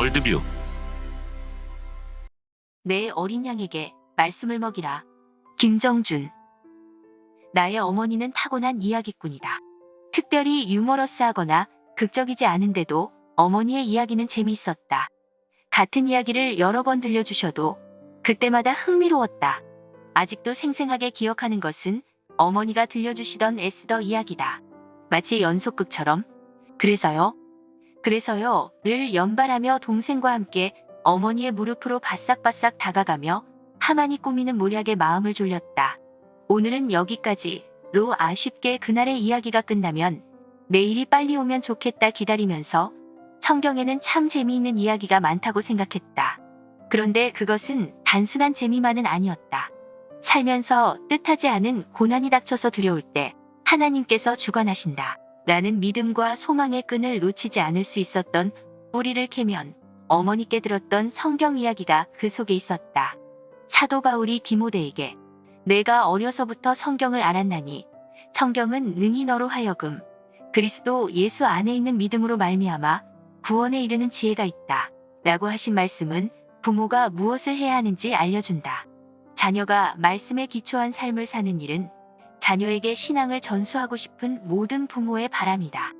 월드뷰. 내 어린 양에게 말씀을 먹이라. 김정준. 나의 어머니는 타고난 이야기꾼이다. 특별히 유머러스하거나 극적이지 않은데도 어머니의 이야기는 재미있었다. 같은 이야기를 여러 번 들려주셔도 그때마다 흥미로웠다. 아직도 생생하게 기억하는 것은 어머니가 들려주시던 에스더 이야기다. 마치 연속극처럼 그래서요를 연발하며 동생과 함께 어머니의 무릎으로 바싹바싹 다가가며 하만이 꾸미는 모략의 마음을 졸렸다. 오늘은 여기까지로 아쉽게 그날의 이야기가 끝나면 내일이 빨리 오면 좋겠다 기다리면서 성경에는 참 재미있는 이야기가 많다고 생각했다. 그런데 그것은 단순한 재미만은 아니었다. 살면서 뜻하지 않은 고난이 닥쳐서 두려울 때 하나님께서 주관하신다 라는 믿음과 소망의 끈을 놓치지 않을 수 있었던 뿌리를 캐면 어머니께 들었던 성경 이야기가 그 속에 있었다. 사도 바울이 디모데에게 내가 어려서부터 성경을 알았나니 성경은 능히 너로 하여금 그리스도 예수 안에 있는 믿음으로 말미암아 구원에 이르는 지혜가 있다 라고 하신 말씀은 부모가 무엇을 해야 하는지 알려준다. 자녀가 말씀에 기초한 삶을 사는 일은 자녀에게 신앙을 전수하고 싶은 모든 부모의 바람이다.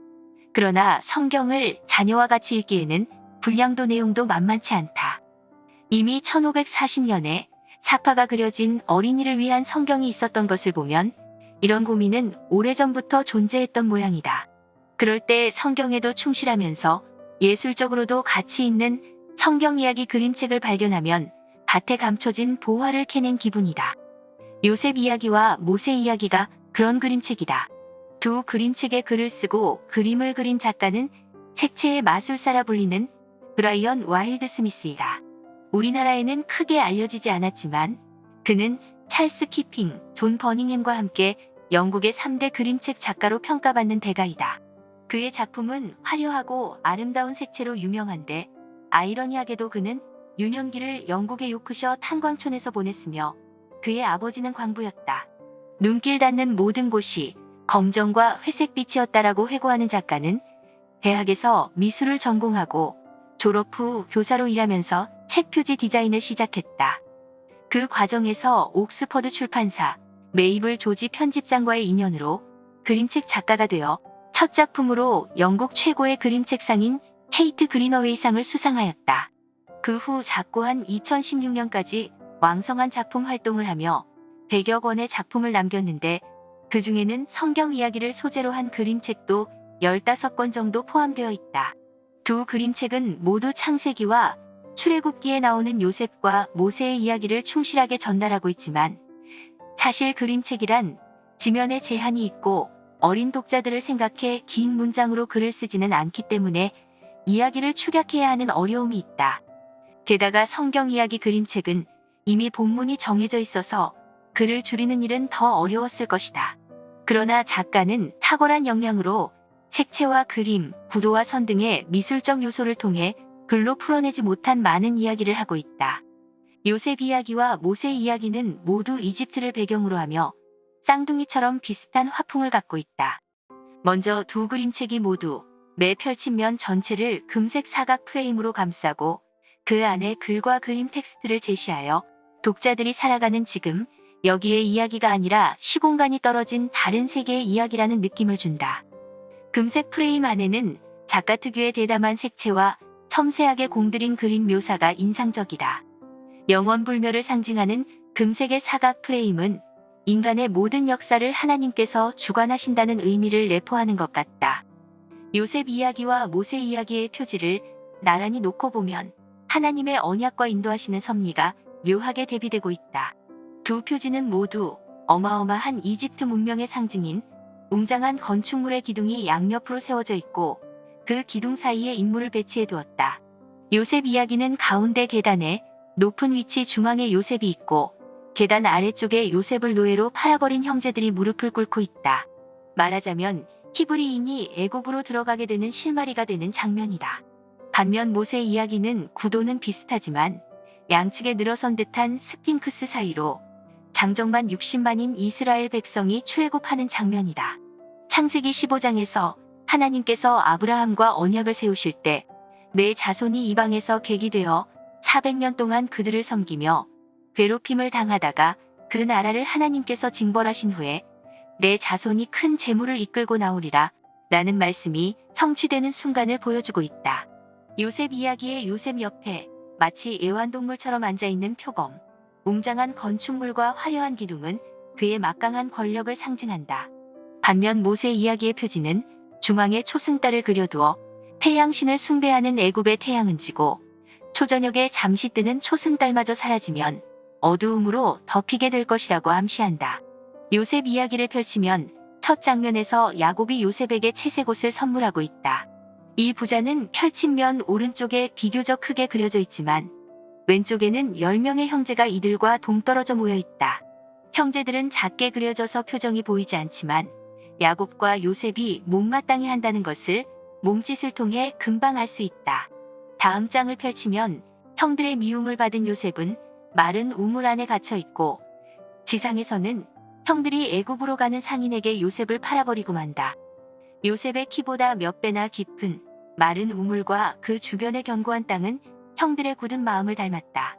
그러나 성경을 자녀와 같이 읽기에는 분량도 내용도 만만치 않다. 이미 1540년에 사파가 그려진 어린이를 위한 성경이 있었던 것을 보면 이런 고민은 오래전부터 존재했던 모양이다. 그럴 때 성경에도 충실하면서 예술적으로도 가치 있는 성경 이야기 그림책을 발견하면 밭에 감춰진 보화를 캐낸 기분이다. 요셉 이야기와 모세 이야기가 그런 그림책이다. 두 그림책의 글을 쓰고 그림을 그린 작가는 색채의 마술사라 불리는 브라이언 와일드 스미스이다. 우리나라에는 크게 알려지지 않았지만 그는 찰스 키핑, 존 버닝햄과 함께 영국의 3대 그림책 작가로 평가받는 대가이다. 그의 작품은 화려하고 아름다운 색채로 유명한데 아이러니하게도 그는 유년기를 영국의 요크셔 탄광촌에서 보냈으며 그의 아버지는 광부였다. 눈길 닿는 모든 곳이 검정과 회색빛이었다라고 회고하는 작가는 대학에서 미술을 전공하고 졸업 후 교사로 일하면서 책 표지 디자인을 시작했다. 그 과정에서 옥스퍼드 출판사 메이블 조지 편집장과의 인연으로 그림책 작가가 되어 첫 작품으로 영국 최고의 그림책상인 헤이트 그리너웨이상을 수상하였다. 그 후 작고한 2016년까지 왕성한 작품 활동을 하며 100여 권의 작품을 남겼는데 그 중에는 성경 이야기를 소재로 한 그림책도 15권 정도 포함되어 있다. 두 그림책은 모두 창세기와 출애굽기에 나오는 요셉과 모세의 이야기를 충실하게 전달하고 있지만 사실 그림책이란 지면에 제한이 있고 어린 독자들을 생각해 긴 문장으로 글을 쓰지는 않기 때문에 이야기를 축약해야 하는 어려움이 있다. 게다가 성경 이야기 그림책은 이미 본문이 정해져 있어서 글을 줄이는 일은 더 어려웠을 것이다. 그러나 작가는 탁월한 역량으로 색채와 그림, 구도와 선 등의 미술적 요소를 통해 글로 풀어내지 못한 많은 이야기를 하고 있다. 요셉 이야기와 모세 이야기는 모두 이집트를 배경으로 하며 쌍둥이처럼 비슷한 화풍을 갖고 있다. 먼저 두 그림책이 모두 매 펼친 전체를 금색 사각 프레임으로 감싸고 그 안에 글과 그림 텍스트를 제시하여 독자들이 살아가는 지금 여기에 이야기가 아니라 시공간이 떨어진 다른 세계의 이야기라는 느낌을 준다. 금색 프레임 안에는 작가 특유의 대담한 색채와 섬세하게 공들인 그림 묘사가 인상적이다. 영원불멸을 상징하는 금색의 사각 프레임은 인간의 모든 역사를 하나님께서 주관하신다는 의미를 내포하는 것 같다. 요셉 이야기와 모세 이야기의 표지를 나란히 놓고 보면 하나님의 언약과 인도하시는 섭리가 묘하게 대비되고 있다. 두 표지는 모두 어마어마한 이집트 문명의 상징인 웅장한 건축물의 기둥이 양옆으로 세워져 있고 그 기둥 사이에 인물을 배치해 두었다. 요셉 이야기는 가운데 계단에 높은 위치 중앙에 요셉이 있고 계단 아래쪽에 요셉을 노예로 팔아버린 형제들이 무릎을 꿇고 있다. 말하자면 히브리인이 애굽으로 들어가게 되는 실마리가 되는 장면이다. 반면 모세 이야기는 구도는 비슷하지만 양측에 늘어선 듯한 스핑크스 사이로 장정만 60만인 이스라엘 백성이 출애굽하는 장면이다. 창세기 15장에서 하나님께서 아브라함과 언약을 세우실 때 내 자손이 이방에서 객이 되어 400년 동안 그들을 섬기며 괴롭힘을 당하다가 그 나라를 하나님께서 징벌하신 후에 내 자손이 큰 재물을 이끌고 나오리라 라는 말씀이 성취되는 순간을 보여주고 있다. 요셉 이야기의 요셉 옆에 마치 애완동물처럼 앉아있는 표범, 웅장한 건축물과 화려한 기둥은 그의 막강한 권력을 상징한다. 반면 모세 이야기의 표지는 중앙에 초승달을 그려두어 태양신을 숭배하는 애굽의 태양은 지고 초저녁에 잠시 뜨는 초승달마저 사라지면 어두움으로 덮이게 될 것이라고 암시한다. 요셉 이야기를 펼치면 첫 장면에서 야곱이 요셉에게 채색 옷을 선물하고 있다. 이 부자는 펼친 면 오른쪽에 비교적 크게 그려져 있지만 왼쪽에는 10명의 형제가 이들과 동떨어져 모여 있다. 형제들은 작게 그려져서 표정이 보이지 않지만 야곱과 요셉이 못마땅해 한다는 것을 몸짓을 통해 금방 알 수 있다. 다음 장을 펼치면 형들의 미움을 받은 요셉은 마른 우물 안에 갇혀 있고 지상에서는 형들이 애굽으로 가는 상인에게 요셉을 팔아버리고 만다. 요셉의 키보다 몇 배나 깊은 마른 우물과 그 주변의 견고한 땅은 형들의 굳은 마음을 닮았다.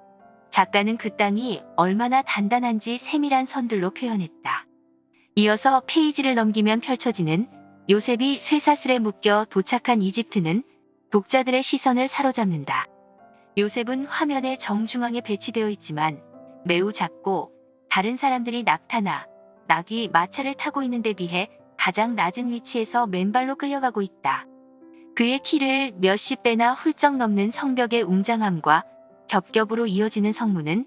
작가는 그 땅이 얼마나 단단한지 세밀한 선들로 표현했다. 이어서 페이지를 넘기면 펼쳐지는 요셉이 쇠사슬에 묶여 도착한 이집트는 독자들의 시선을 사로잡는다. 요셉은 화면의 정중앙에 배치되어 있지만 매우 작고 다른 사람들이 낙타나 낙이 마차를 타고 있는 데 비해 가장 낮은 위치에서 맨발로 끌려가고 있다. 그의 키를 몇십 배나 훌쩍 넘는 성벽의 웅장함과 겹겹으로 이어지는 성문은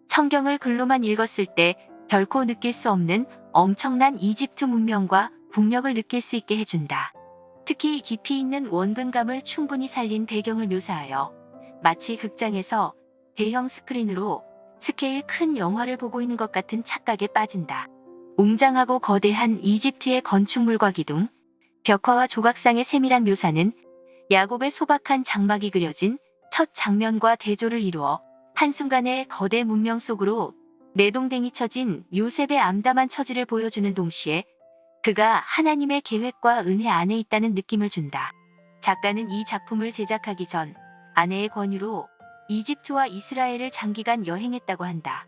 성경을 글로만 읽었을 때 결코 느낄 수 없는 엄청난 이집트 문명과 국력을 느낄 수 있게 해준다. 특히 깊이 있는 원근감을 충분히 살린 배경을 묘사하여 마치 극장에서 대형 스크린으로 스케일 큰 영화를 보고 있는 것 같은 착각에 빠진다. 웅장하고 거대한 이집트의 건축물과 기둥, 벽화와 조각상의 세밀한 묘사는 야곱의 소박한 장막이 그려진 첫 장면과 대조를 이루어 한순간에 거대 문명 속으로 내동댕이 쳐진 요셉의 암담한 처지를 보여주는 동시에 그가 하나님의 계획과 은혜 안에 있다는 느낌을 준다. 작가는 이 작품을 제작하기 전 아내의 권유로 이집트와 이스라엘을 장기간 여행했다고 한다.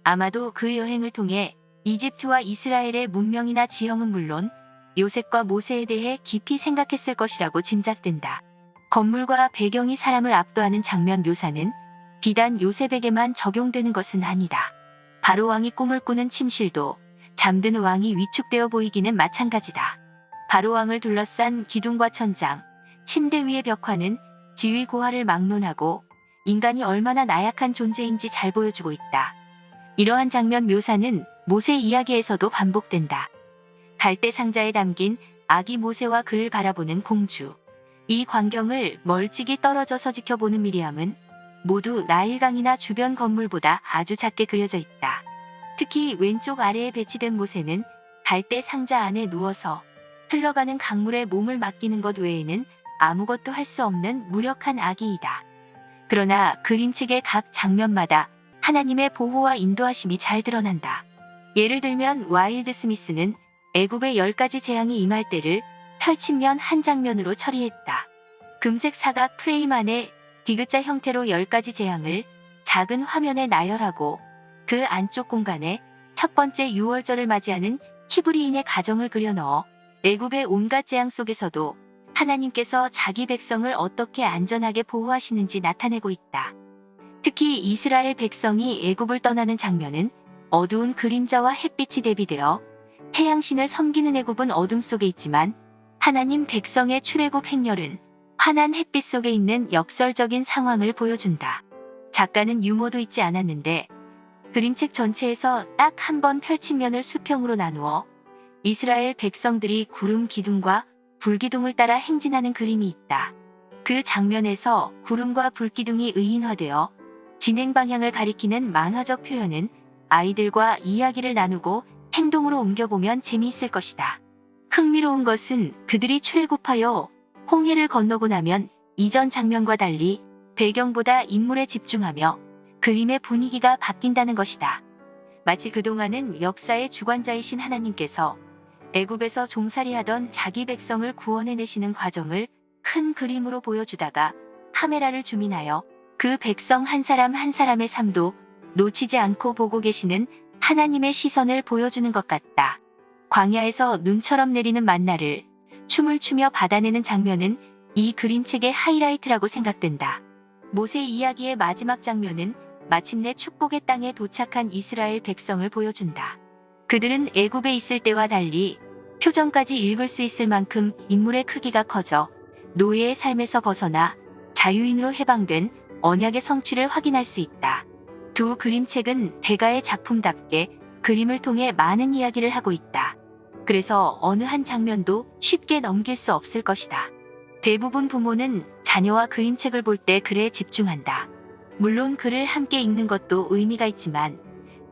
아마도 그 여행을 통해 이집트와 이스라엘의 문명이나 지형은 물론 요셉과 모세에 대해 깊이 생각했을 것이라고 짐작된다. 건물과 배경이 사람을 압도하는 장면 묘사는 비단 요셉에게만 적용되는 것은 아니다. 바로 왕이 꿈을 꾸는 침실도 잠드는 왕이 위축되어 보이기는 마찬가지다. 바로 왕을 둘러싼 기둥과 천장, 침대 위의 벽화는 지위 고하를 막론하고 인간이 얼마나 나약한 존재인지 잘 보여주고 있다. 이러한 장면 묘사는 모세 이야기에서도 반복된다. 갈대 상자에 담긴 아기 모세와 그를 바라보는 공주. 이 광경을 멀찍이 떨어져서 지켜보는 미리암은 모두 나일강이나 주변 건물보다 아주 작게 그려져 있다. 특히 왼쪽 아래에 배치된 모세는 갈대 상자 안에 누워서 흘러가는 강물에 몸을 맡기는 것 외에는 아무것도 할 수 없는 무력한 아기이다. 그러나 그림책의 각 장면마다 하나님의 보호와 인도하심이 잘 드러난다. 예를 들면 와일드 스미스는 애굽의 10가지 재앙이 임할 때를 펼친면 한 장면으로 처리했다. 금색 사각 프레임 안에 디귿자 형태로 10가지 재앙을 작은 화면에 나열하고 그 안쪽 공간에 첫 번째 유월절을 맞이하는 히브리인의 가정을 그려넣어 애굽의 온갖 재앙 속에서도 하나님께서 자기 백성을 어떻게 안전하게 보호하시는지 나타내고 있다. 특히 이스라엘 백성이 애굽을 떠나는 장면은 어두운 그림자와 햇빛이 대비되어 태양신을 섬기는 애굽은 어둠 속에 있지만 하나님 백성의 출애굽 행렬은 환한 햇빛 속에 있는 역설적인 상황을 보여준다. 작가는 유머도 있지 않았는데 그림책 전체에서 딱 한 번 펼친 면을 수평으로 나누어 이스라엘 백성들이 구름 기둥과 불기둥을 따라 행진하는 그림이 있다. 그 장면에서 구름과 불기둥이 의인화되어 진행 방향을 가리키는 만화적 표현은 아이들과 이야기를 나누고 행동으로 옮겨보면 재미있을 것이다. 흥미로운 것은 그들이 출애굽하여 홍해를 건너고 나면 이전 장면과 달리 배경보다 인물에 집중하며 그림의 분위기가 바뀐다는 것이다. 마치 그동안은 역사의 주관자이신 하나님께서 애굽에서 종살이하던 자기 백성을 구원해내시는 과정을 큰 그림으로 보여주다가 카메라를 주민하여 그 백성 한 사람 한 사람의 삶도 놓치지 않고 보고 계시는 하나님의 시선을 보여주는 것 같다. 광야에서 눈처럼 내리는 만나를 춤을 추며 받아내는 장면은 이 그림책의 하이라이트라고 생각된다. 모세 이야기의 마지막 장면은 마침내 축복의 땅에 도착한 이스라엘 백성을 보여준다. 그들은 애굽에 있을 때와 달리 표정까지 읽을 수 있을 만큼 인물의 크기가 커져 노예의 삶에서 벗어나 자유인으로 해방된 언약의 성취를 확인할 수 있다. 두 그림책은 대가의 작품답게 그림을 통해 많은 이야기를 하고 있다. 그래서 어느 한 장면도 쉽게 넘길 수 없을 것이다. 대부분 부모는 자녀와 그림책을 볼 때 글에 집중한다. 물론 글을 함께 읽는 것도 의미가 있지만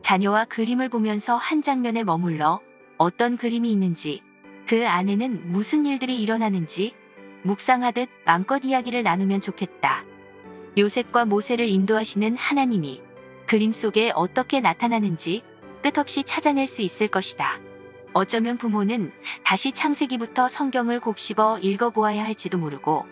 자녀와 그림을 보면서 한 장면에 머물러 어떤 그림이 있는지, 그 안에는 무슨 일들이 일어나는지 묵상하듯 마음껏 이야기를 나누면 좋겠다. 요셉과 모세를 인도하시는 하나님이 그림 속에 어떻게 나타나는지 끝없이 찾아낼 수 있을 것이다. 어쩌면 부모는 다시 창세기부터 성경을 곱씹어 읽어보아야 할지도 모르고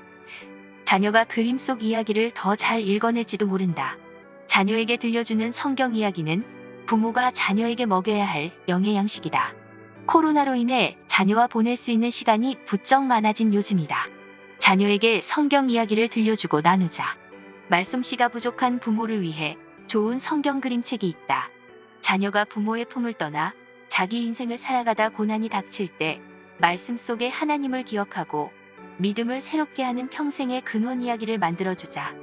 자녀가 그림 속 이야기를 더 잘 읽어낼지도 모른다. 자녀에게 들려주는 성경 이야기는 부모가 자녀에게 먹여야 할 영의 양식이다. 코로나로 인해 자녀와 보낼 수 있는 시간이 부쩍 많아진 요즘이다. 자녀에게 성경 이야기를 들려주고 나누자. 말솜씨가 부족한 부모를 위해 좋은 성경 그림책이 있다. 자녀가 부모의 품을 떠나 자기 인생을 살아가다 고난이 닥칠 때 말씀 속에 하나님을 기억하고 믿음을 새롭게 하는 평생의 근원 이야기를 만들어주자.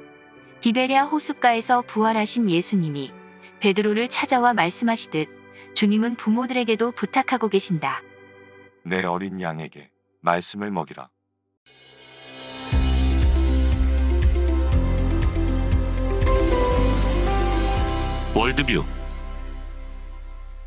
디베랴 호숫가에서 부활하신 예수님이 베드로를 찾아와 말씀하시듯 주님은 부모들에게도 부탁하고 계신다. 내 어린 양에게 말씀을 먹이라. 월드뷰